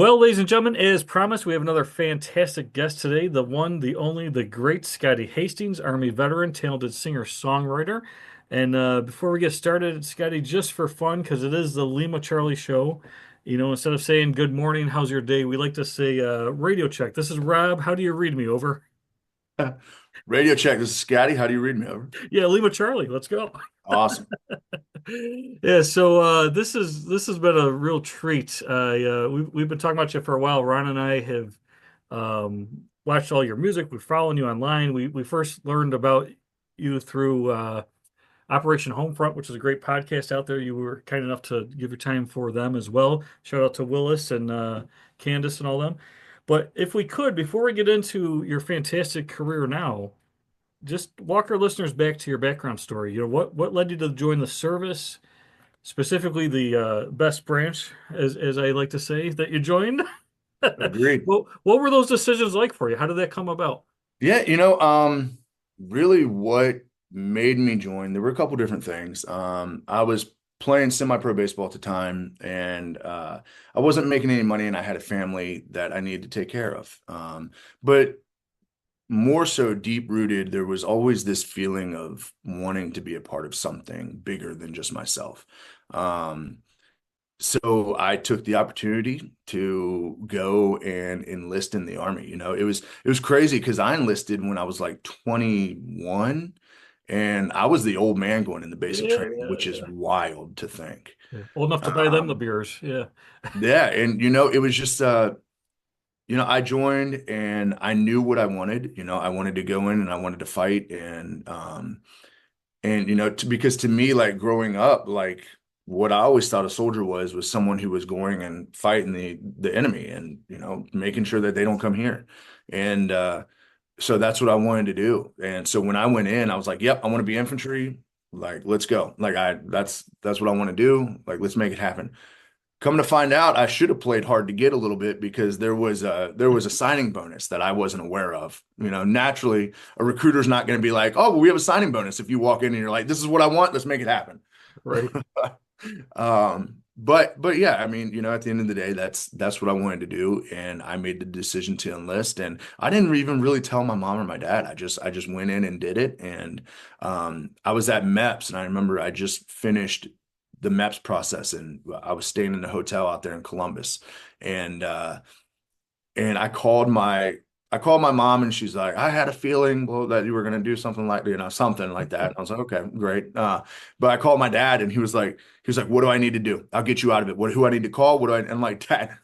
Well, ladies and gentlemen, as promised, we have another fantastic guest today. The one, the only, the great Scotty Hastings, Army veteran, talented singer-songwriter. And before we get started, Scotty, just for fun, because it is the Lima Charlie show, instead of saying good morning, how's your day, we like to say radio check. This is Rob. How do you read me? Over. Radio check. This is Scotty. How do you read me? Over. Yeah, Lima Charlie. Let's go. Awesome. Yeah, so this has been a real treat. We've been talking about you for a while. Ron and I have watched all your music. We're following you online. We first learned about you through Operation Homefront, which is a great podcast out there. You were kind enough to give your time for them as well. Shout out to Willis and Candace and all them. But if we could, before we get into your fantastic career now, just walk our listeners back to your background story. What led you to join the service, specifically the best branch, as I like to say, that you joined. Agreed. What were those decisions like for you? How did that come about? Yeah, really what made me join, there were a couple different things. I was playing semi-pro baseball at the time, and I wasn't making any money, and I had a family that I needed to take care of. But more so deep rooted, there was always this feeling of wanting to be a part of something bigger than just myself. Um, So I took the opportunity to go and enlist in the army. It was crazy because I enlisted when I was like 21, and I was the old man going into basic Yeah, training, yeah, which is yeah. wild to think. Yeah. Old enough to buy them the Um, beers. Yeah. yeah, and it was just I joined and I knew what I wanted. I wanted to go in and I wanted to fight, and because to me, like growing up, like what I always thought a soldier was someone who was going and fighting the enemy, and making sure that they don't come here. And so that's what I wanted to do. And so when I went in, I was like, "Yep, I want to be infantry. Like, let's go. Like, that's what I want to do. Like, let's make it happen." Come to find out, I should have played hard to get a little bit because there was a signing bonus that I wasn't aware of. Naturally, a recruiter's not going to be like, "Oh, well, we have a signing bonus." If you walk in and you're like, "This is what I want, let's make it happen." Right. But yeah, I mean, at the end of the day, that's what I wanted to do, and I made the decision to enlist, and I didn't even really tell my mom or my dad. I just went in and did it, and I was at MEPS, and I remember I just finished the MEPS process, and I was staying in a hotel out there in Columbus, and and I called my mom, and she's like, "I had a feeling, well, that you were going to do something like, something like that." And I was like, "Okay, great." But I called my dad, and he was like, "What do I need to do? I'll get you out of it. Who I need to call? What do I?" And I'm like, "Dad,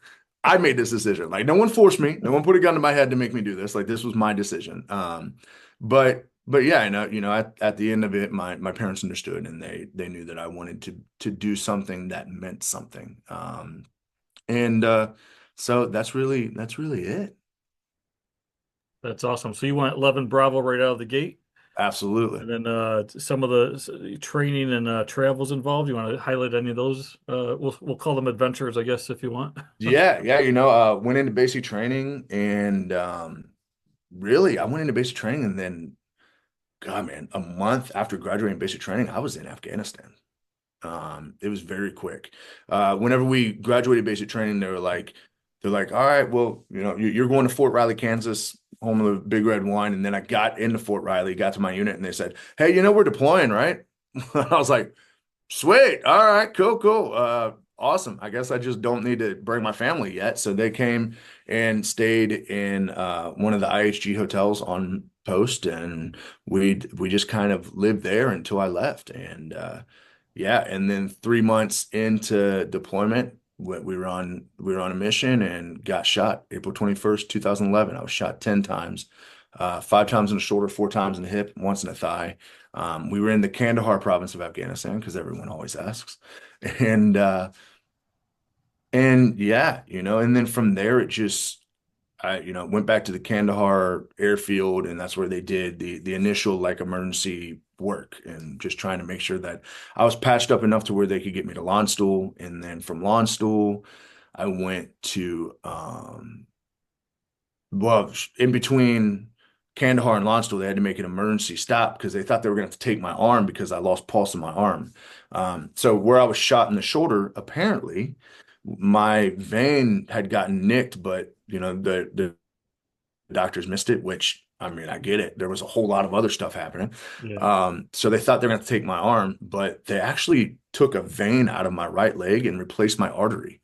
I made this decision. Like, no one forced me. No one put a gun to my head to make me do this. Like, this was my decision." But yeah, at the end of it, my parents understood, and they knew that I wanted to do something that meant something. And so that's really it. That's awesome. So you went 11 Bravo right out of the gate, Absolutely. and then some of the training and travels involved. You want to highlight any of those? We'll call them adventures, I guess, if you want. Yeah, yeah, went into basic training, and really I went into basic training, and then God, man, a month after graduating basic training, I was in Afghanistan. It was very quick. Whenever we graduated basic training, they're like, "All right, well, you're going to Fort Riley, Kansas, home of the Big Red Wine." And then I got into Fort Riley, got to my unit, and they said, "Hey, we're deploying, right?" I was like, "Sweet, all right, cool, cool, awesome. I guess I just don't need to bring my family yet." So they came and stayed in one of the IHG hotels on post, and we just kind of lived there until I left. And yeah, and then 3 months into deployment, we were on a mission and got shot April 21st, 2011. I was shot 10 times, 5 times in the shoulder, 4 times in the hip, once in the thigh. We were in the Kandahar province of Afghanistan, because everyone always asks. And and yeah, and then from there it just I, went back to the Kandahar airfield, and that's where they did the initial like emergency work, and just trying to make sure that I was patched up enough to where they could get me to Landstuhl. And then from Landstuhl, I went to well, in between Kandahar and Landstuhl, they had to make an emergency stop because they thought they were going to have to take my arm because I lost pulse in my arm. So where I was shot in the shoulder, apparently my vein had gotten nicked, but the doctors missed it, which I mean, I get it. There was a whole lot of other stuff happening. Yeah. So they thought they were going to take my arm, but they actually took a vein out of my right leg and replaced my artery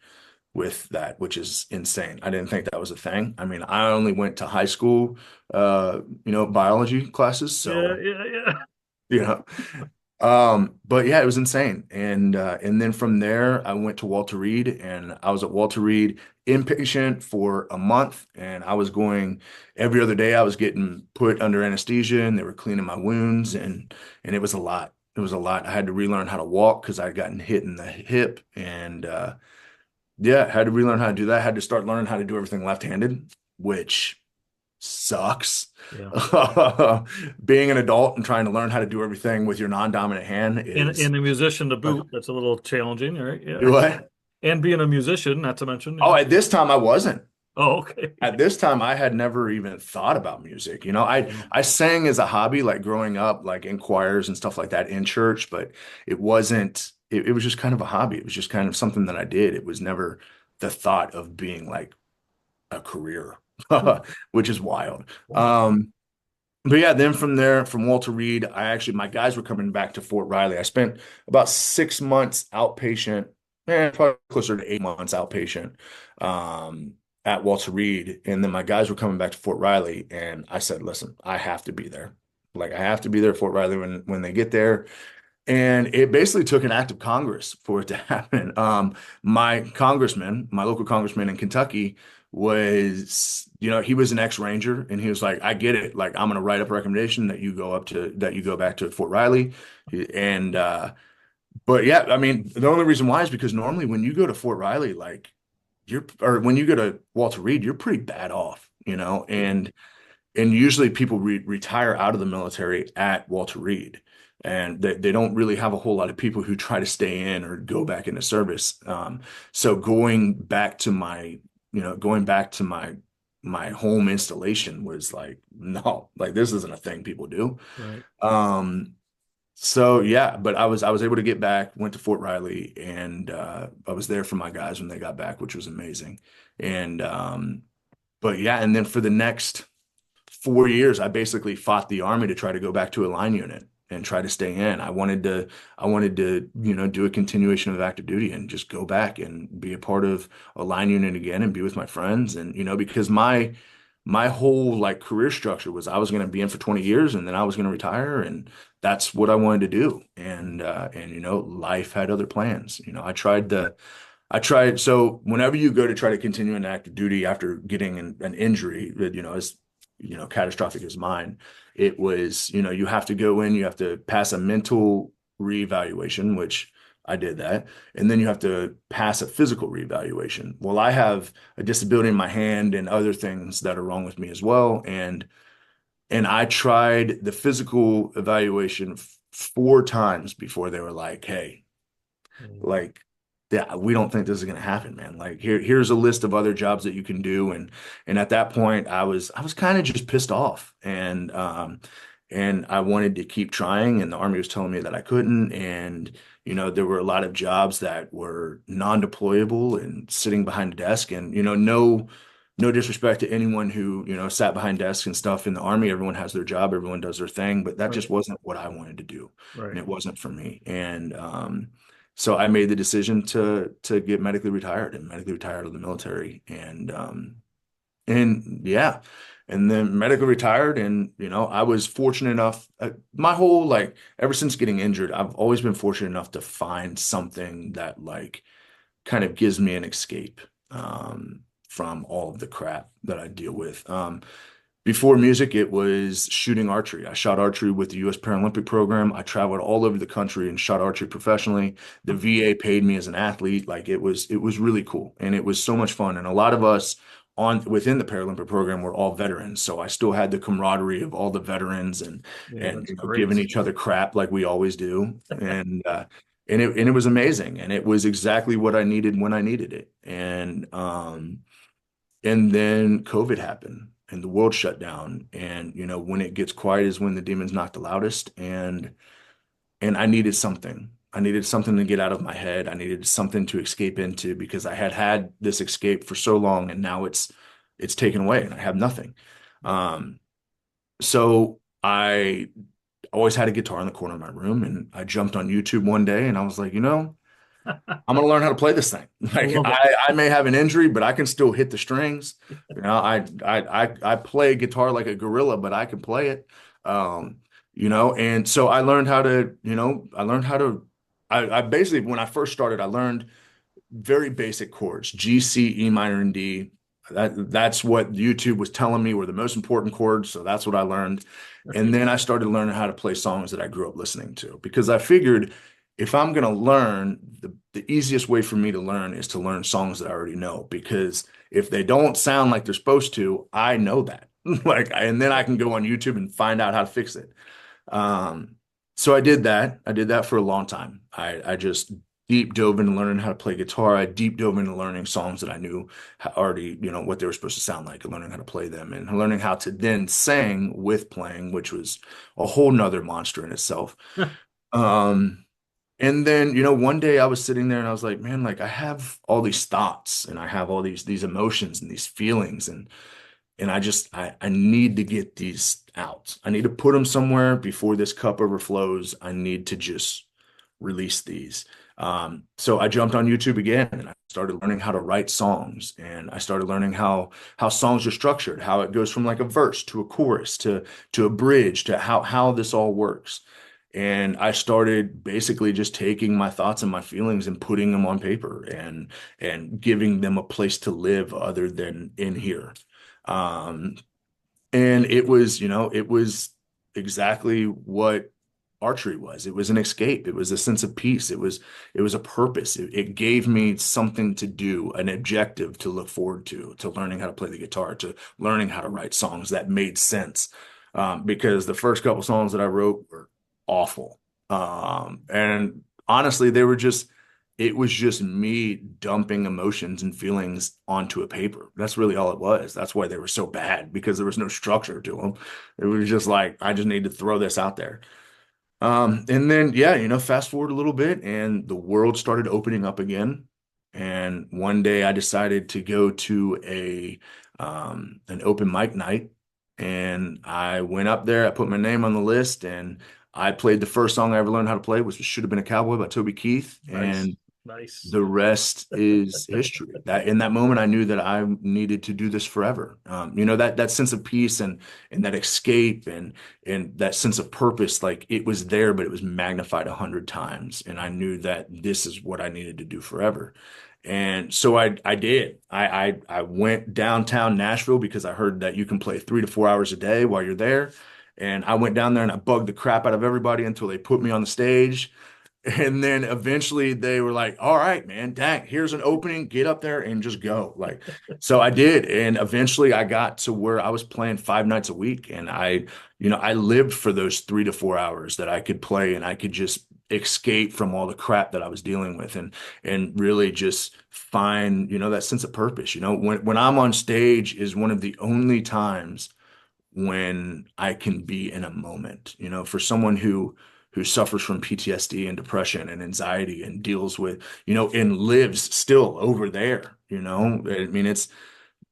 with that, which is insane. I didn't think that was a thing. I mean, I only went to high school, biology classes, Yeah, so yeah, yeah. you know, but yeah, it was insane. And then from there, I went to Walter Reed, and I was at Walter Reed inpatient for a month, and I was going every other day. I was getting put under anesthesia, and they were cleaning my wounds, and it was a lot. It was a lot. I had to relearn how to walk because I had gotten hit in the hip, and yeah, had to relearn how to do that. Had to start learning how to do everything left-handed, which sucks. Yeah. Being an adult and trying to learn how to do everything with your non-dominant hand is And a musician to like, boot, that's a little challenging, right? do Yeah. what? And being a musician, not to mention, Oh, yeah. at this time I wasn't. Oh, okay. At this time I had never even thought about music. Yeah. I sang as a hobby, like growing up, like in choirs and stuff like that in church, but it was just kind of a hobby. It was just kind of something that I did. It was never the thought of being like a career, Hmm. which is wild. Wow. Um, But yeah, then from there, from Walter Reed, my guys were coming back to Fort Riley. I spent about 6 months outpatient, probably closer to 8 months outpatient, um, at Walter Reed. And then my guys were coming back to Fort Riley. And I said, listen, I have to be there. Like I have to be there at Fort Riley when they get there. And it basically took an act of Congress for it to happen. My local congressman in Kentucky he was an ex-Ranger, and he was like, I get it. Like, I'm going to write up a recommendation that you go back to Fort Riley. And, but yeah, I mean, the only reason why is because normally when you go to Fort Riley, like, or when you go to Walter Reed, you're pretty bad off, Yeah. and usually people retire out of the military at Walter Reed. And they don't really have a whole lot of people who try to stay in or go back into service. So going back to my home installation was like, no, like this isn't a thing people do. Right. Um, so yeah, but I was able to get back, went to Fort Riley, and I was there for my guys when they got back, which was amazing. And but yeah, and then for the next 4 years, I basically fought the army to try to go back to a line unit and try to stay in. I wanted to, do a continuation of active duty and just go back and be a part of a line unit again and be with my friends. And, because my whole like career structure was I was going to be in for 20 years and then I was going to retire, and that's what I wanted to do. And life had other plans. So whenever you go to try to continue an active duty after getting an injury that, is, catastrophic as mine, it was, you have to go in, you have to pass a mental reevaluation, which I did that. And then you have to pass a physical reevaluation. Well, I have a disability in my hand and other things that are wrong with me as well. And I tried the physical evaluation 4 times before they were like, hey, Mm. like, yeah, we don't think this is gonna happen, man. Like here's a list of other jobs that you can do. And at that point I was kind of just pissed off. And I wanted to keep trying, and the Army was telling me that I couldn't. And there were a lot of jobs that were non-deployable and sitting behind a desk. And no disrespect to anyone who, sat behind desks and stuff in the Army. Everyone has their job, everyone does their thing, but that just Right. wasn't what I wanted to do. And Right. it wasn't for me. And so I made the decision to get medically retired and medically retired out of the military. And yeah, and then medically retired. And I was fortunate enough, my whole like ever since getting injured, I've always been fortunate enough to find something that like kind of gives me an escape from all of the crap that I deal with. Before music, it was shooting archery. I shot archery with the U.S. Paralympic program. I traveled all over the country and shot archery professionally. The VA paid me as an athlete. Like it was really cool, and it was so much fun. And a lot of us on within the Paralympic program were all veterans, so I still had the camaraderie of all the veterans, and Yeah, and that's giving great. each other crap like we always do. And it was amazing, and it was exactly what I needed when I needed it. And then COVID happened and the world shut down. And, when it gets quiet is when the demons knock the loudest. And I needed something. I needed something to get out of my head. I needed something to escape into because I had had this escape for so long and now it's taken away and I have nothing. Um, so I always had a guitar in the corner of my room and I jumped on YouTube one day and I was like, I'm gonna learn how to play this thing. I Like love it. I may have an injury, but I can still hit the strings. I play guitar like a gorilla, but I can play it. Um, and so I learned how to, I learned how to I basically when I first started, I learned very basic chords, G, C, E minor, and D. That's what YouTube was telling me were the most important chords, so that's what I learned. And then I started learning how to play songs that I grew up listening to because I figured if I'm going to learn, the easiest way for me to learn is to learn songs that I already know because if they don't sound like they're supposed to, I know that. And then I can go on YouTube and find out how to fix it. Um, so I did that. I did that for a long time. I just deep dove into learning how to play guitar. I deep dove into learning songs that I knew already, what they were supposed to sound like and learning how to play them and learning how to then sing with playing, which was a whole nother monster in itself. Um, and then, one day I was sitting there and I was like, man, like I have all these thoughts and I have all these emotions and these feelings and I need to get these out. I need to put them somewhere before this cup overflows. I need to just release these. So I jumped on YouTube again and I started learning how to write songs and I started learning how songs are structured, how it goes from like a verse to a chorus to a bridge to how this all works. And I started basically just taking my thoughts and my feelings and putting them on paper and giving them a place to live other than in here. Um, and it was exactly what archery was. It was an escape. It was a sense of peace. It was a purpose. It gave me something to do, an objective to look forward to learning how to play the guitar, to learning how to write songs that made sense. Because the first couple songs that I wrote were awful. And honestly, it was just me dumping emotions and feelings onto a paper. That's really all it was. That's why they were so bad because there was no structure to them. It was just like, I just need to throw this out there. And then, yeah, fast forward a little bit and the world started opening up again. And one day I decided to go to an open mic night and I went up there, I put my name on the list and I played the first song I ever learned how to play, which Should Have Been a Cowboy by Toby Keith. Nice. And Nice. the rest is history. That in that moment, I knew that I needed to do this forever. That sense of peace and that escape and that sense of purpose, like it was there, but it was magnified 100 times. And I knew that this is what I needed to do forever. And so I did. I went downtown Nashville because I heard that you can play 3 to 4 hours a day while you're there. And I went down there and I bugged the crap out of everybody until they put me on the stage. And then eventually they were like, all right, man, dang, here's an opening. Get up there and just go. So I did. And eventually I got to where I was playing 5 nights a week. And I lived for those 3 to 4 hours that I could play and I could just escape from all the crap that I was dealing with and really just find, that sense of purpose. When I'm on stage is one of the only times when I can be in a moment. For someone who suffers from PTSD and depression and anxiety and deals with, and lives still over there, I mean, it's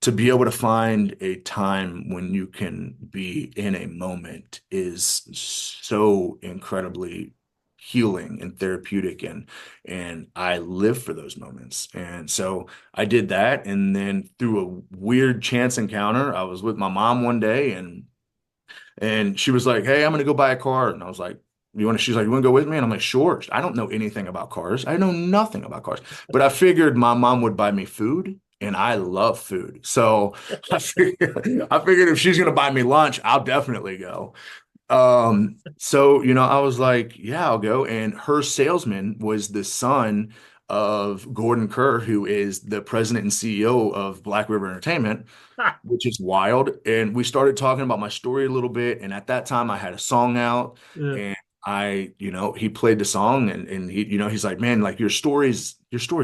to be able to find a time when you can be in a moment is so incredibly healing and therapeutic and I live for those moments. And so I did that and then through a weird chance encounter, I was with my mom one day and she was like, "Hey, I'm gonna go buy a car." And I was like, "You want to?" She's like, "You want to go with me?" And I'm like, "Sure." I don't know anything about cars. I know nothing about cars, but I figured my mom would buy me food, and I love food. So I figured if she's gonna buy me lunch, I'll definitely go. So, I was like, yeah, I'll go. And her salesman was the son of Gordon Kerr, who is the president and CEO of Black River Entertainment, which is wild. And we started talking about my story a little bit. And at that time, I had a song out, Yeah. and he played the song, and he's like, man, like your story's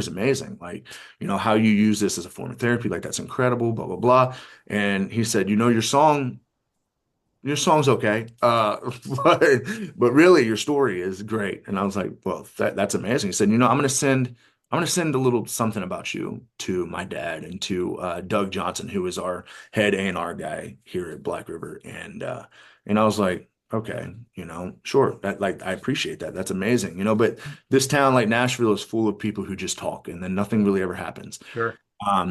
amazing. Like, how you use this as a form of therapy, like that's incredible, blah blah blah. And he said, your song your song's okay. But but really your story is great. And I was like, well, that's amazing. He said, I'm gonna send a little something about you to my dad and to Doug Johnson, who is our head A&R guy here at Black River. And I was like, okay, sure. That like I appreciate that. That's amazing. But this town like Nashville is full of people who just talk and then nothing really ever happens. Sure.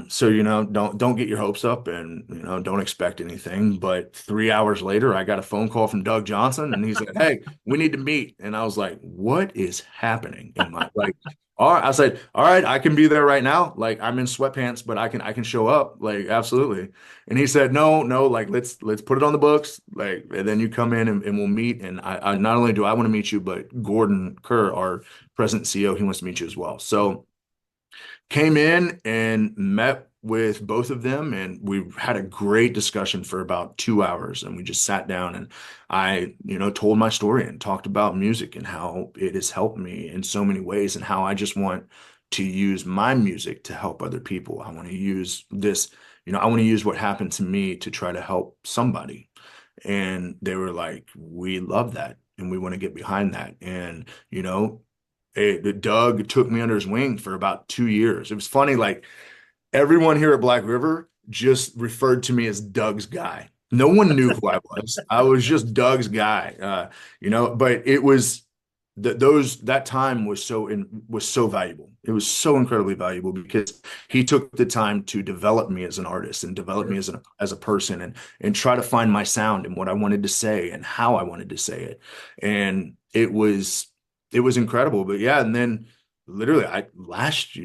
So don't get your hopes up and don't expect anything. But 3 hours later, I got a phone call from Doug Johnson, and he's like, "Hey, we need to meet." And I was like, "What is happening in my like?" All right, I said, "All right, I can be there right now. Like I'm in sweatpants, but I can show up. Like absolutely." And he said, "No, no, like let's put it on the books. Like and then you come in and we'll meet. And I not only do I want to meet you, but Gordon Kerr, our president and CEO, he wants to meet you as well. So." Came in and met with both of them, and we had a great discussion for about 2 hours. And we just sat down and told my story and talked about music and how it has helped me in so many ways and how I just want to use my music to help other people. I want to use this, I want to use what happened to me to try to help somebody. And they were like, we love that and we want to get behind that. And, Doug took me under his wing for about 2 years. It was funny, like everyone here at Black River just referred to me as Doug's guy. No one knew who I was. I was just Doug's guy. But it was that time was so valuable. It was so incredibly valuable because he took the time to develop me as an artist and develop me Sure. as a person and try to find my sound and what I wanted to say and how I wanted to say it. And it was incredible. But yeah, and then literally last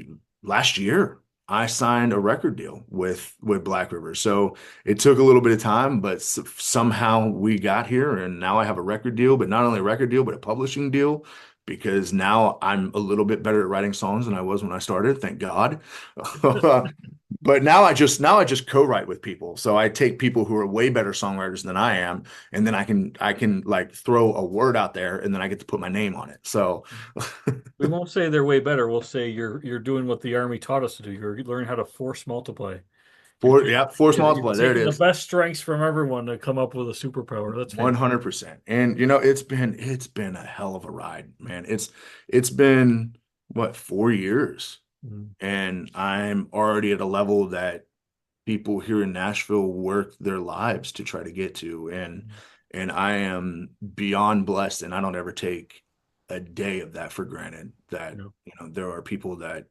year I signed a record deal with Black River. So it took a little bit of time, but somehow we got here, and now I have a record deal. But not only a record deal, but a publishing deal, because now I'm a little bit better at writing songs than I was when I started. Thank God. But now I just co-write with people. So I take people who are way better songwriters than I am, and then I can like throw a word out there, and then I get to put my name on it. So We won't say they're way better. We'll say you're doing what the Army taught us to do. You're learning how to force multiply. You're for taking, yeah, force you're multiply. There it taking the is. best strengths from everyone to come up with a superpower. That's fantastic. 100%. And it's been a hell of a ride, man. It's been what, 4 years, Mm. and I'm already at a level that people here in Nashville work their lives to try to get to, and I am beyond blessed, and I don't ever take a day of that for granted. That You know. there are people that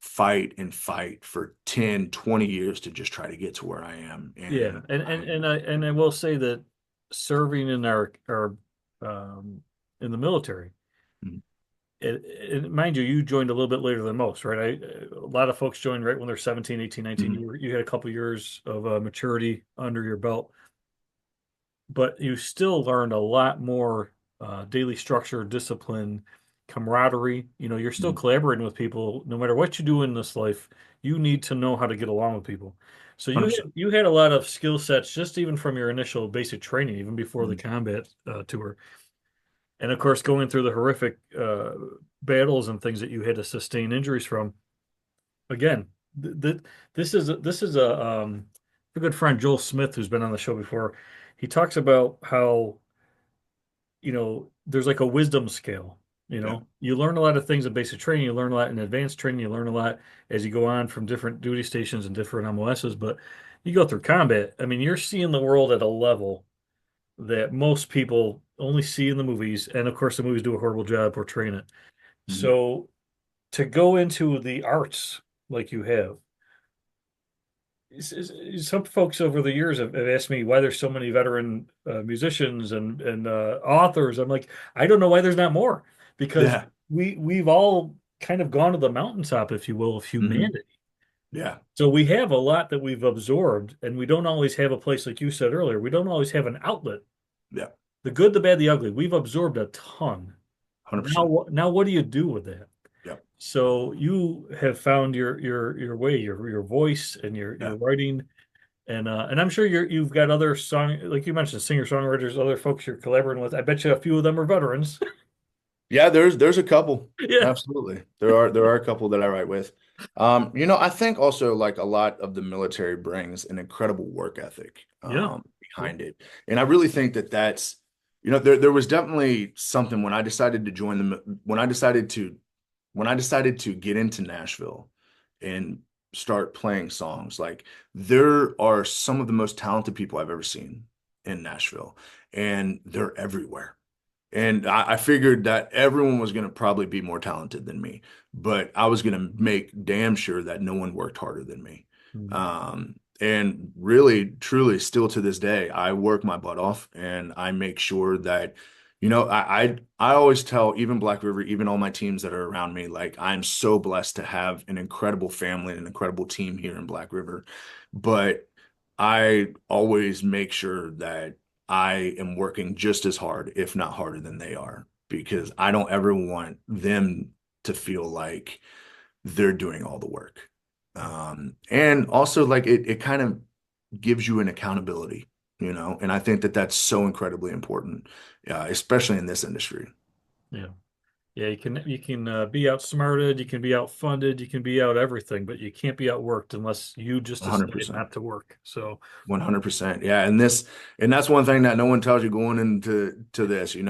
fight and fight for 10, 20 years to just try to get to where I am, Yeah, and and I will say that serving in our um, in the military. Mind you, you joined a little bit later than most, right? A lot of folks join right when they're 17, 18, 19. Mhm. You had a couple years of maturity under your belt, but you still learned a lot more daily structure, discipline, camaraderie. You're still Mhm. collaborating with people. No matter what you do in this life, you need to know how to get along with people. So you 100%. had a lot of skill sets just even from your initial basic training, even before the Mhm. combat tour. And of course, going through the horrific battles and things that you had to sustain injuries from. Again, this is a good friend Joel Smith who's been on the show before. He talks about how there's like a wisdom scale. Yeah. You learn a lot of things in basic training, you learn a lot in advanced training, you learn a lot as you go on from different duty stations and different MOSs. But you go through combat. I mean, you're seeing the world at a level that most people only see in the movies, and of course, the movies do a horrible job portraying it. Mhm. So to go into the arts like you have, some folks over the years have asked me why there's so many veteran musicians and authors. I'm like, I don't know why there's not more because Yeah. we've all kind of gone to the mountaintop, if you will, of Mhm. humanity. Yeah. So we have a lot that we've absorbed, and we don't always have a place, like you said earlier. We don't always have an outlet. Yeah. The good, the bad, the ugly. We've absorbed a ton. Now, 100%. now, what do you do with that? Yeah. So you have found your way, your voice, and your Yeah. writing, and I'm sure you've got other song, like you mentioned, singer songwriters, other folks you're collaborating with. I bet you a few of them are veterans. Yeah, there's a couple. Yeah, Absolutely. There are a couple that I write with. I think also like a lot of the military brings an incredible work ethic. yeah, Yeah. behind it. And I really think that that's, there was definitely something when I decided to when I decided to get into Nashville and start playing songs, like there are some of the most talented people I've ever seen in Nashville, and they're everywhere. And I figured that everyone was going to probably be more talented than me, but I was going to make damn sure that no one worked harder than me. Mhm. And really, truly, still to this day, I work my butt off and I make sure that, I always tell even Black River, even all my teams that are around me, like I'm so blessed to have an incredible family and an incredible team here in Black River. But I always make sure that I am working just as hard, if not harder than they are, because I don't ever want them to feel like they're doing all the work. And also like it kind of gives you an accountability, and I think that that's so incredibly important, especially in this industry. Yeah. Yeah, you can be outsmarted, you can be outfunded, you can be out everything, but you can't be outworked unless you just decide 100%. not to work. So 100%. Yeah. And that's one thing that no one tells you going into this. You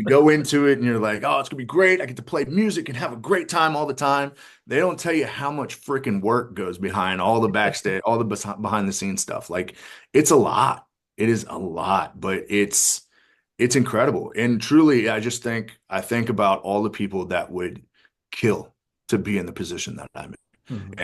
go into it and you're like, oh, it's gonna be great. I get to play music and have a great time all the time. They don't tell you how much freaking work goes behind all the backstage, all the behind the scenes stuff. Like it's a lot. It is a lot, but it's incredible. And truly, I think about all the people that would kill to be in the position that I'm in. mhm.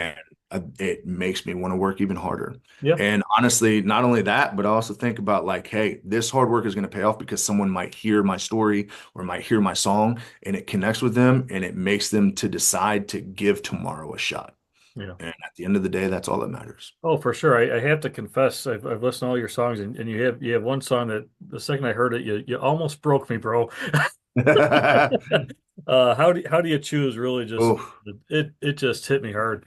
And it makes me want to work even harder. Yeah, And honestly, not only that, but I also think about like, hey, this hard work is going to pay off because someone might hear my story or might hear my song and it connects with them and it makes them to decide to give tomorrow a shot. yeah. And at the end of the day, that's all that matters. Oh, for sure. I have to confess, I've listened to all your songs, and you have one song that the second I heard it, you almost broke me, bro. How do you choose? Really, just Oh, it just hit me hard,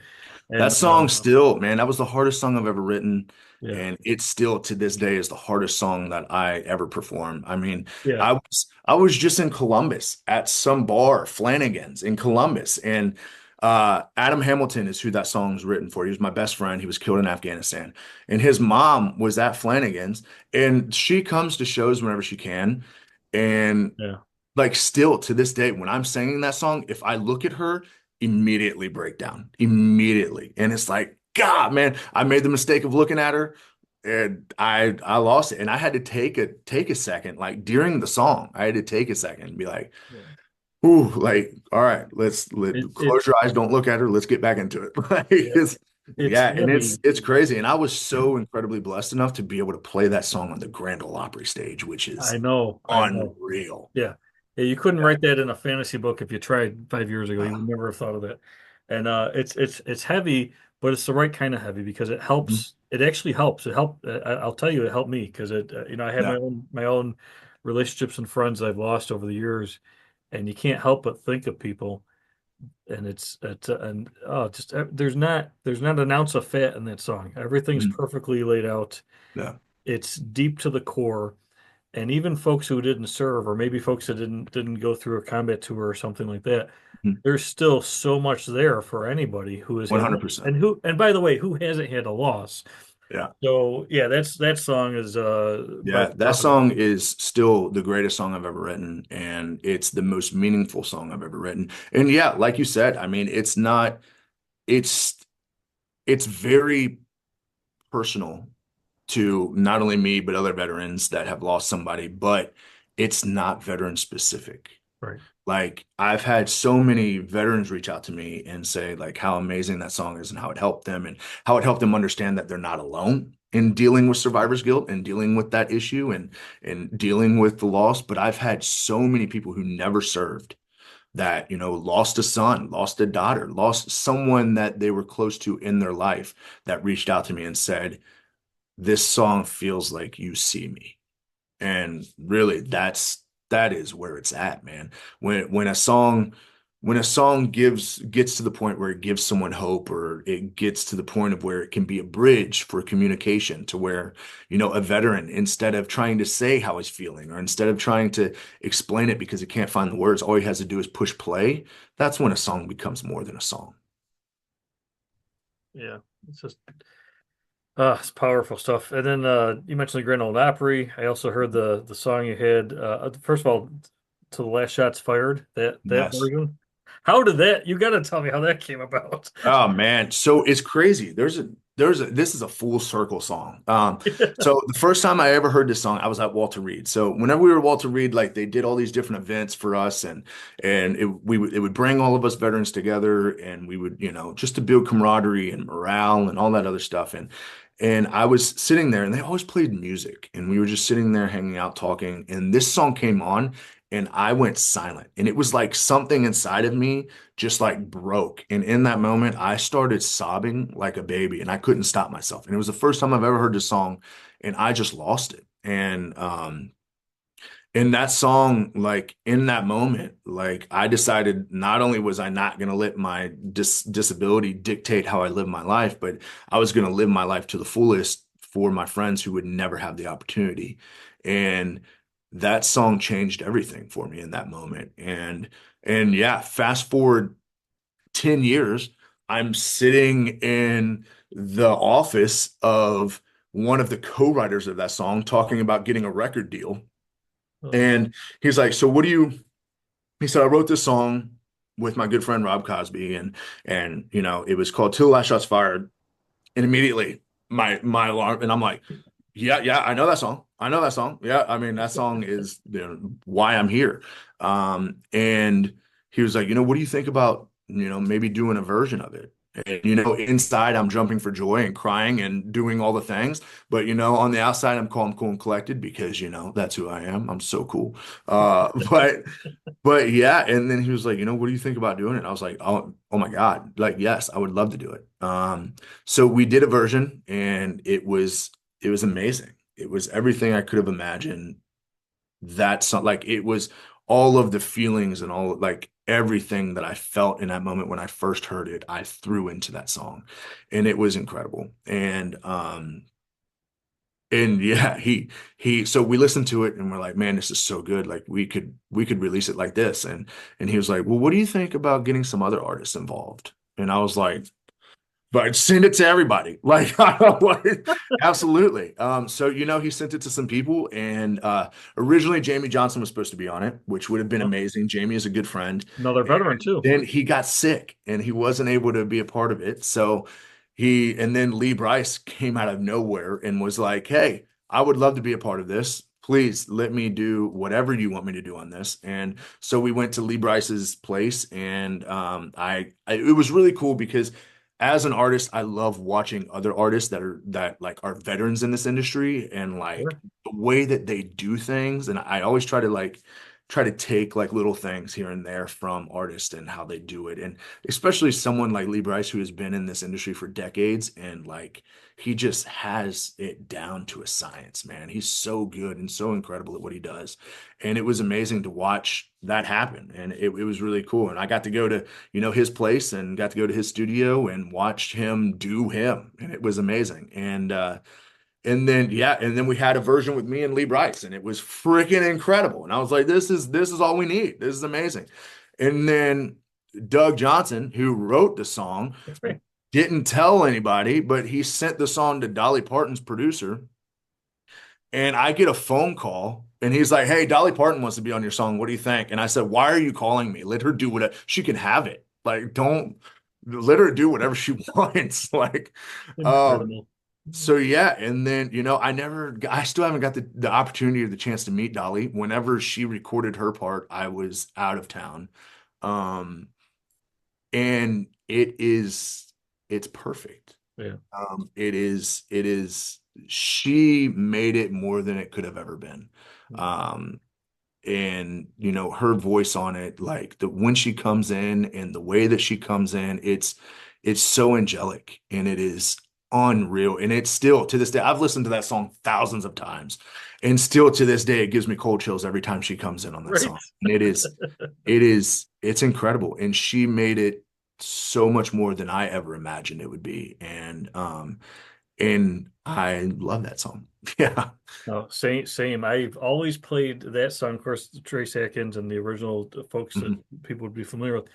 that and song still, man, that was the hardest song I've ever written. yeah, And it still to this day is the hardest song that I ever performed. I mean, yeah, I was just in Columbus at some bar, Flanagan's in Columbus, and Adam Hamilton is who that song's written for. He was my best friend. He was killed in Afghanistan, and his mom was at Flanagan's, and she comes to shows whenever she can, and yeah. like still to this day, when I'm singing that song, if I look at her, immediately break down, immediately. And it's like, God, man, I made the mistake of looking at her and I lost it. And I had to take a second, like during the song, I had to take a second and be like, Yeah. ooh, like, all right, let It close your eyes, don't look at her, let's get back into it. Like yeah, it's yeah, and it's heavy. it's crazy. And I was so incredibly blessed enough to be able to play that song on the Grand Ole Opry stage, which is I know. unreal. Yeah. Yeah, you couldn't write that in a fantasy book if you tried 5 years ago. You would never have thought of that. And it's heavy, but it's the right kind of heavy because it Mhm. helps. It actually helps. It helped. I'll tell you, it helped me because I have Yeah. my own relationships and friends I've lost over the years, and you can't help but think of people. And it's and oh, just there's not an ounce of fat in that song. Everything's Mhm. perfectly laid out. Yeah. It's deep to the core, and even folks who didn't serve, or maybe folks that didn't go through a combat tour or something like that, Mhm. there's still so much there for anybody who has had, 100%. and by the way, who hasn't had a loss. Yeah. So yeah, that song is by Yeah. That far. song is still the greatest song I've ever written, and it's the most meaningful song I've ever written. And yeah, like you said, I mean, it's it's very personal to not only me, but other veterans that have lost somebody, but it's not veteran specific. Right. Like I've had so many veterans reach out to me and say like how amazing that song is and how it helped them and how it helped them understand that they're not alone in dealing with survivor's guilt and dealing with that issue and dealing with the loss. But I've had so many people who never served that, lost a son, lost a daughter, lost someone that they were close to in their life that reached out to me and said, this song feels like you see me. And really that is where it's at, man. When a song gets to the point where it gives someone hope or it gets to the point of where it can be a bridge for communication to where, a veteran, instead of trying to say how he's feeling or instead of trying to explain it because he can't find the words, all he has to do is push play. That's when a song becomes more than a song. Yeah. It's just It's powerful stuff. And then you mentioned the Grand Ole Opry. I also heard the song you had. First of all, to the last shots fired. That Yes. version. How did that? You got to tell me how that came about. Oh man, so it's crazy. There's a this is a full circle song. So the first time I ever heard this song, I was at Walter Reed. So whenever we were at Walter Reed, like they did all these different events for us, and it would bring all of us veterans together, and we would just to build camaraderie and morale and all that other stuff. And I was sitting there, and they always played music, and we were just sitting there hanging out talking, and this song came on. And I went silent. And it was like something inside of me just like broke. And in that moment, I started sobbing like a baby and I couldn't stop myself. And it was the first time I've ever heard this song and I just lost it. And in that song, like in that moment, like I decided not only was I not going to let my disability dictate how I live my life, but I was going to live my life to the fullest for my friends who would never have the opportunity. And that song changed everything for me in that moment. And yeah, fast forward 10 years, I'm sitting in the office of one of the co-writers of that song talking about getting a record deal. Oh, And he's like, "So what do you?" He said, "I wrote this song with my good friend Rob Cosby, and it was called Till the Last Shots Fired." And immediately my alarm, and I'm like, "Yeah, yeah, I know that song. I know that song. Yeah, I mean that song is why I'm here." And he was like, "What do you think about maybe doing a version of it?" And inside I'm jumping for joy and crying and doing all the things, but on the outside I'm calm, cool, and collected because that's who I am. I'm so cool. But yeah, and then he was like, what do you think about doing it? I was like, oh my God, like yes, I would love to do it. So we did a version, and it was amazing. It was everything I could have imagined. That song, like it was all of the feelings and all like everything that I felt in that moment when I first heard it, I threw into that song, and it was incredible. And yeah, so we listened to it and we're like, man, this is so good. Like we could release it like this. And he was like, well, what do you think about getting some other artists involved? And I was like, but send it to everybody. Like, absolutely. So he sent it to some people, and originally Jamie Johnson was supposed to be on it, which would have been oh, amazing. Jamie is a good friend. another veteran too. Then he got sick and he wasn't able to be a part of it. And then Lee Bryce came out of nowhere and was like, "Hey, I would love to be a part of this. Please let me do whatever you want me to do on this." And so we went to Lee Bryce's place, and it was really cool because as an artist, I love watching other artists that like are veterans in this industry and like Sure. the way that they do things. And I always try to take like little things here and there from artists and how they do it. And especially someone like Lee Bryce, who has been in this industry for decades and like he just has it down to a science, man. He's so good and so incredible at what he does. And it was amazing to watch that happen. And it was really cool. And I got to go to, his place and got to go to his studio and watch him do him. And it was amazing. And then yeah, and then we had a version with me and Lee Bryce, and it was freaking incredible. And I was like, this is all we need. This is amazing. And then Doug Johnson, who wrote the song, didn't tell anybody, but he sent the song to Dolly Parton's producer. And I get a phone call, and he's like, "Hey, Dolly Parton wants to be on your song. What do you think?" And I said, "Why are you calling me? Let her do whatever. She can have it. Like, don't let her do whatever she wants." Like, um, Incredible. so yeah, and then I still haven't got the opportunity or the chance to meet Dolly. Whenever she recorded her part, I was out of town. Um, and it's perfect. Yeah. It is, she made it more than it could have ever been. Um, and her voice on it, like when she comes in and the way that she comes in, it's so angelic and it is unreal. And it's still to this day, I've listened to that song thousands of times, and still to this day, it gives me cold chills every time she comes in on that Right. song. And it's incredible. And she made it so much more than I ever imagined it would be. And I love that song. Yeah. No, same, same. I've always played that song. Of course, Trace Atkins and the original folks that Mhm. people would be familiar with.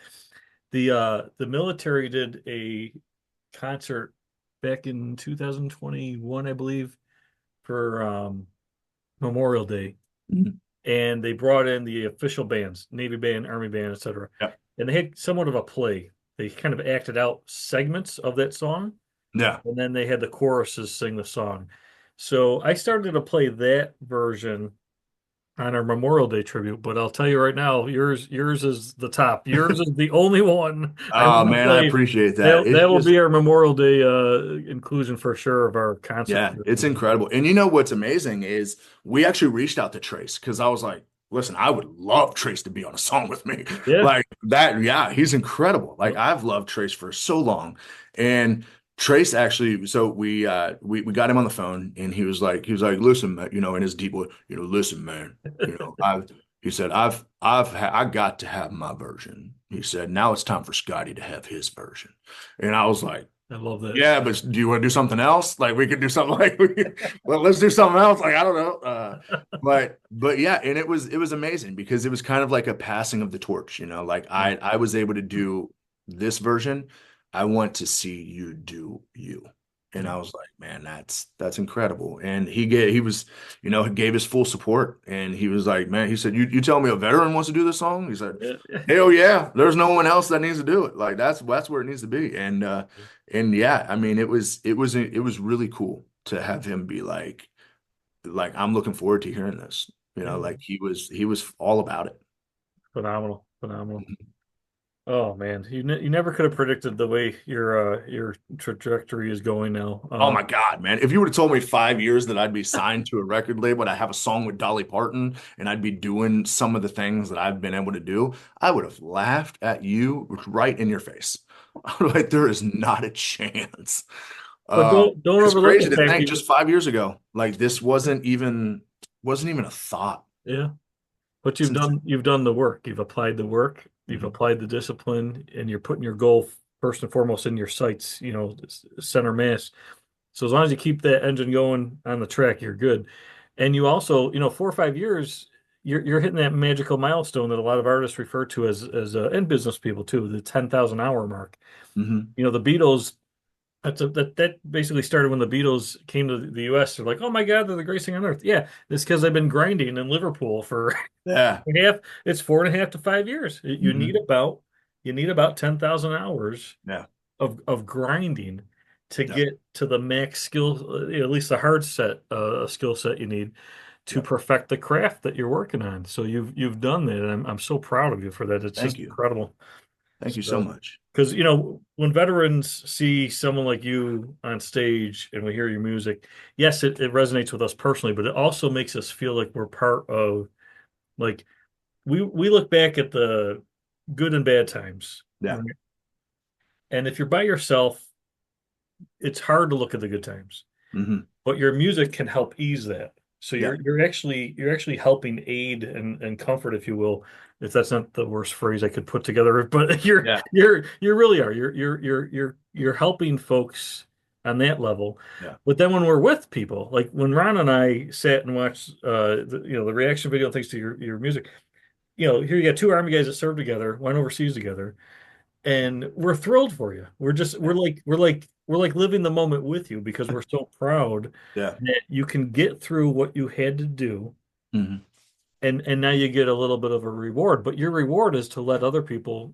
The military did a concert back in 2021, I believe, for Memorial Day, Mhm. and they brought in the official bands, Navy band, Army band, etc. Yeah. And they had somewhat of a play. They kind of acted out segments of that song, Yeah. and then they had the choruses sing the song. So I started to play that version on our Memorial Day tribute, but I'll tell you right now, yours is the top. Yours is the only one I Oh want to man, I play. appreciate that. That It's will just be our Memorial Day inclusion for sure of our concert. yeah, it's incredible. And you know what's amazing is we actually reached out to Trace because I was like, listen, I would love Trace to be on a song with me. Yeah. Like that, yeah, he's incredible. Like Yep. I've loved Trace for so long. And Trace actually, so we got him on the phone and he was like, listen, man, in his deep voice, listen, man, I've he said, I got to have my version. He said, now it's time for Scotty to have his version. And I was like, I love that. yeah, but do you want to do something else? Like we could do something well, let's do something else. Like I don't know. But yeah, and it was amazing because it was kind of like a passing of the torch, like Yeah. I was able to do this version. I want to see you do you. And Yeah. I was like, man, that's incredible. And he gave his full support. And he was like, man, he said, you tell me a veteran wants to do this song? He said, Yeah. hell yeah, there's no one else that needs to do it. Like that's where it needs to be. And yeah, I mean, it was really cool to have him be like I'm looking forward to hearing this. Yeah. Like he was all about it. Phenomenal. Phenomenal. Oh man, you never could have predicted the way your trajectory is going now. Oh my God, man. If you would have told me 5 years that I'd be signed to a record label and I have a song with Dolly Parton and I'd be doing some of the things that I've been able to do, I would have laughed at you right in your face. Like there is not a chance. But don't It's overlook crazy the to fact think you just 5 years ago, like this wasn't even a thought. yeah. But It's insane. you've done the work. You've applied the work. You've Mhm. applied the discipline, and you're putting your goal first and foremost in your sights. Center mass. So as long as you keep that engine going on the track, you're good. And you also, 4 or 5 years, you're hitting that magical milestone that a lot of artists refer to as and business people too, the 10,000 hour mark. Mhm. The Beatles. That basically started when the Beatles came to the U.S. They're like, oh my God, they're the greatest thing on earth. Yeah, it's because they've been grinding in Liverpool for Yeah. half. It's 4.5 to 5 years. Mhm. You need about 10,000 hours Yeah. of grinding to Yeah. get to the max skill, at least the hard set skill set you need to Yeah. perfect the craft that you're working on. So you've done that, and I'm so proud of you for that. It's Thank just you. incredible. Thank you so So, much. because when veterans see someone like you on stage and we hear your music, yes, it resonates with us personally, but it also makes us feel like we're part of like we look back at the good and bad times. Yeah. Right? And if you're by yourself, it's hard to look at the good times. Hmm. But your music can help ease that. So Yeah. you're actually helping aid and comfort, if you will, if that's not the worst phrase I could put together, but Yeah. you really are. You're helping folks on that level. Yeah. But then when we're with people, like when Ron and I sat and watched the reaction video thanks to your music, here you got two Army guys that served together, went overseas together, and we're thrilled for you. We're just Yeah. we're like living the moment with you because we're so proud Yeah. that you can get through what you had to do, Hmm. and now you get a little bit of a reward. But your reward is to let other people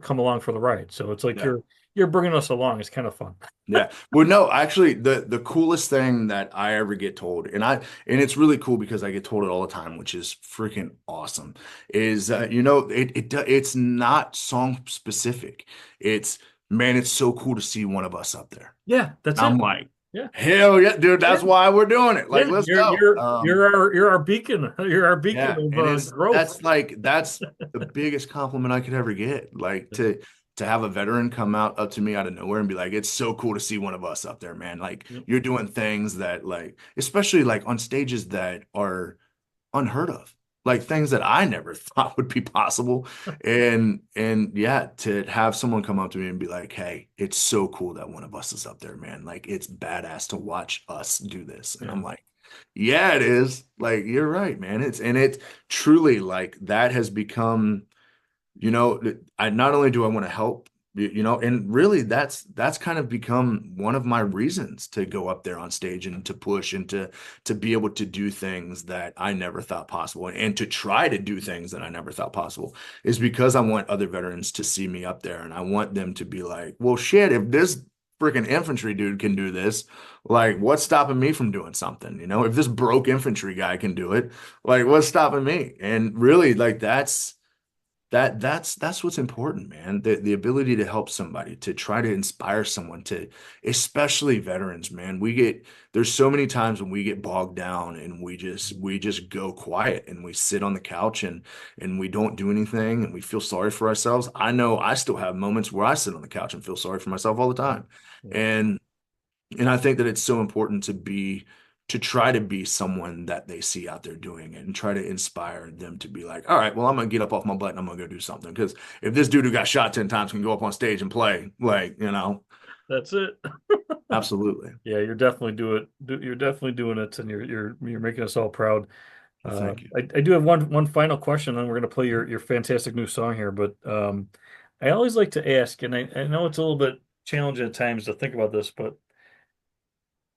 come along for the ride. So it's like Yeah. you're bringing us along. It's kind of fun. Yeah. Well, no, actually, the coolest thing that I ever get told, and it's really cool because I get told it all the time, which is freaking awesome, is it's not song specific. It's man, it's so cool to see one of us up there. Yeah, that's I'm it. like, Yeah, hell yeah, dude, yeah, that's why we're doing it. Like, yeah. let's You're go. you're you're our beacon. You're our beacon Yeah, of and it's growth. that's the biggest compliment I could ever get. Like to have a veteran come up to me out of nowhere and be like, "It's so cool to see one of us up there, man. Like Yep. you're doing things that like, especially like on stages that are unheard of, like things that I never thought would be possible." And yeah, to have someone come up to me and be like, "Hey, it's so cool that one of us is up there, man. Like it's badass to watch us do this." And Yeah. I'm like, yeah, it is. Like you're right, man. It's truly like that has become, I not only do I want to help You know, and really that's kind of become one of my reasons to go up there on stage and to push and to be able to do things that I never thought possible and to try to do things that I never thought possible is because I want other veterans to see me up there and I want them to be like, well, shit, if this freaking infantry dude can do this, like what's stopping me from doing something? You know, if this broke infantry guy can do it, like what's stopping me? And really, like that's what's important, man. The ability to help somebody, to try to inspire someone to, especially veterans, man. There's so many times when we get bogged down and we just go quiet and we sit on the couch and we don't do anything and we feel sorry for ourselves. I know I still have moments where I sit on the couch and feel sorry for myself all the time. Yeah. And I think that it's so important to try to be someone that they see out there doing it and try to inspire them to be like, all right, well, I'm gonna get up off my butt and I'm gonna go do something. Because if this dude who got shot 10 times can go up on stage and play, like, That's it. absolutely. Yeah, you're definitely doing it, and you're making us all proud. Well, thank you. I do have one final question, and we're gonna play your fantastic new song here. But I always like to ask, and I know it's a little bit challenging at times to think about this, but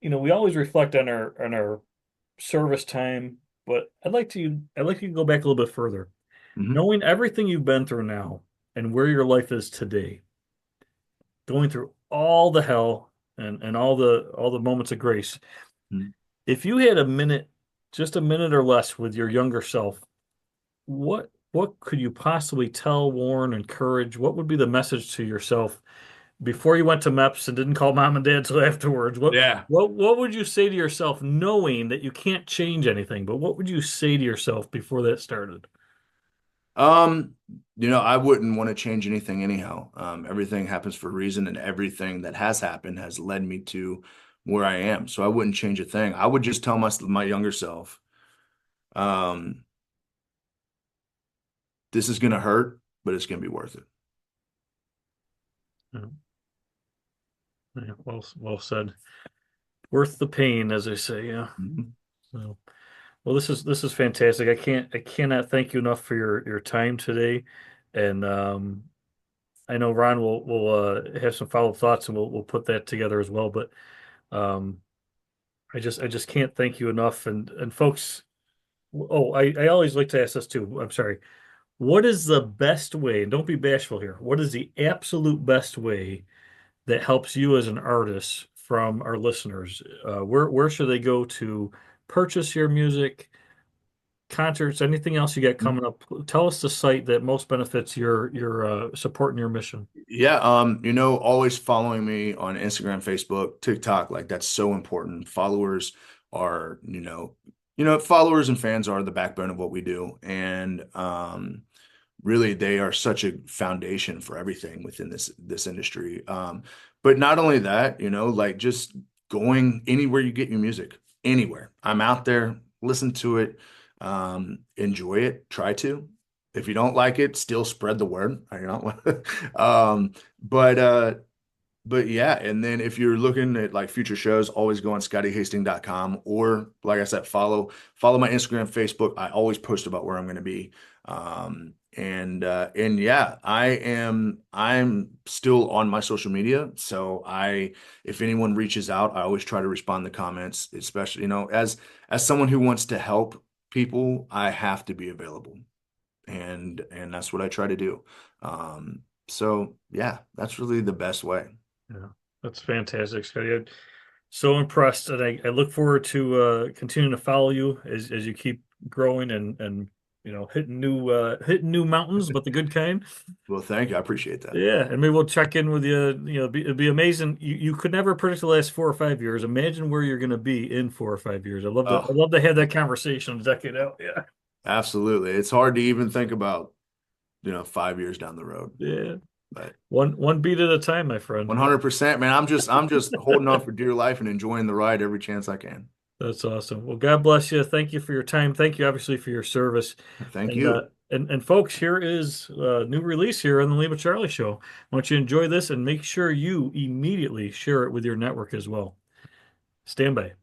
we always reflect on our service time. But I'd like to go back a little bit further, Hmm. knowing everything you've been through now and where your life is today, going through all the hell and all the moments of grace. If you had a minute, just a minute or less with your younger self, what could you possibly tell, warn, encourage? What would be the message to yourself before you went to MEPS and didn't call mom and dad till afterwards? What Yeah. what what would you say to yourself, knowing that you can't change anything, but what would you say to yourself before that started? Um, I wouldn't want to change anything anyhow. Everything happens for a reason, and everything that has happened has led me to where I am. So I wouldn't change a thing. I would just tell my younger self, um, this is gonna hurt, but it's gonna be worth it. Yeah, yeah, well said. Worth the pain, as they say. Yeah. Mhm. So, well, this is fantastic. I cannot thank you enough for your time today, and I know Ron will have some follow-up thoughts, and we'll put that together as well. But um, I just can't thank you enough. And folks, oh, I always like to ask this too. I'm sorry. What is the best way? And don't be bashful here. What is the absolute best way that helps you as an artist from our listeners? Where should they go to purchase your music, concerts, anything else you got coming up? Tell us the site that most benefits your supporting your mission. Yeah, always following me on Instagram, Facebook, TikTok, like that's so important. Followers are, followers and fans are the backbone of what we do. And really they are such a foundation for everything within this industry. But not only that, like just going anywhere you get your music, anywhere. I'm out there, listen to it, enjoy it, try to. If you don't like it, still spread the word. Um, but uh but yeah, and then if you're looking at like future shows, always go on scottyhasting.com or like I said, follow my Instagram, Facebook. I always post about where I'm going to be. And yeah, I'm still on my social media. So if anyone reaches out, I always try to respond to comments, especially, as someone who wants to help people, I have to be available. And that's what I try to do. So yeah, that's really the best way. Yeah, that's fantastic, Scotty. I'm so impressed, and I look forward to continuing to follow you as you keep growing and hitting new mountains, but the good kind. Well, thank you. I appreciate that. Yeah, and maybe we'll check in with you. It'd be amazing. You could never predict the last 4 or 5 years. Imagine where you're going to be in 4 or 5 years. I'd love to. I'd Oh, love to have that conversation a decade out. Yeah, absolutely. It's hard to even think about, 5 years down the road. yeah. But One beat at a time, my friend. 100%, man. I'm just holding on for dear life and enjoying the ride every chance I can. That's awesome. Well, God bless you. Thank you for your time. Thank you, obviously, for your service. Thank And you. folks, here is a new release here on the Lee with Charlie show. I want you to enjoy this and make sure you immediately share it with your network as well. Stand by.